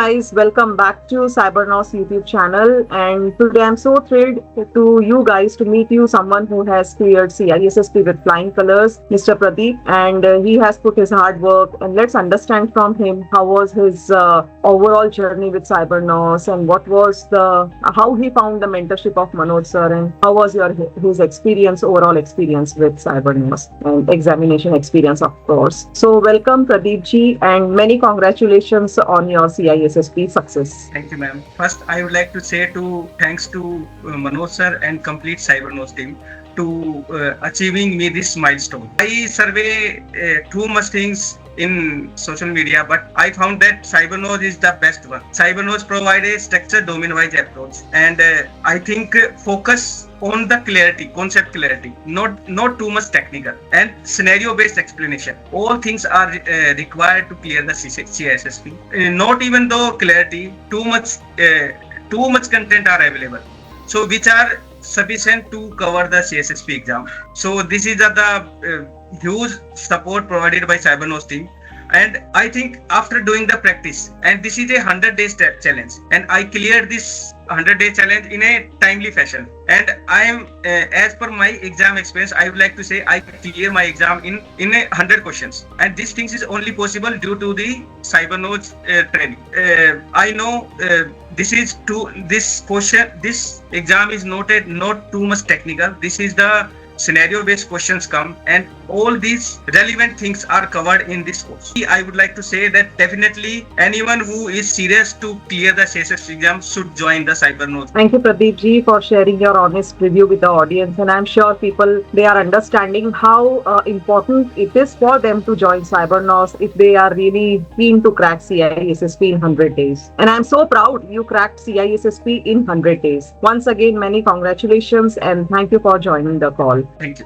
guys, welcome back to Cybernous YouTube channel, and today I'm so thrilled to you guys to meet you someone who has cleared CISSP with flying colors, Mr. Pradeep, and he has put his hard work, and let's understand from him how was his overall journey with Cybernous and how he found the mentorship of Manoj sir, and how was his overall experience with Cybernous and examination experience, of course. So welcome Pradeep ji, and many congratulations on your CISSP success. Thank you, ma'am. First, I would like to say thanks to Manoj sir and complete Cybernous team to achieving me this milestone. I survey too much things in social media, but I found that Cybernous is the best one. Cybernous provides a structured domain-wise approach, and I think focus on the concept clarity, not too much technical, and scenario-based explanation. All things are required to clear the CISSP. Not even though clarity, too much content are available, so which are sufficient to cover the CISSP exam. So this is the huge support provided by Cybernous team, and I think after doing the practice, and this is a 100-day challenge, and I cleared this 100-day challenge in a timely fashion, and I am as per my exam experience, I would like to say I clear my exam in 100 questions, and this things is only possible due to the Cybernous training. I know this exam is not too much technical. This is the scenario-based questions come, and all these relevant things are covered in this course. I would like to say that definitely anyone who is serious to clear the CISSP exam should join the Cybernous. Thank you, Pradeep ji, for sharing your honest review with the audience, and I'm sure they are understanding how important it is for them to join Cybernous if they are really keen to crack CISSP in 100 days. And I'm so proud you cracked CISSP in 100 days. Once again, many congratulations, and thank you for joining the call. Thank you.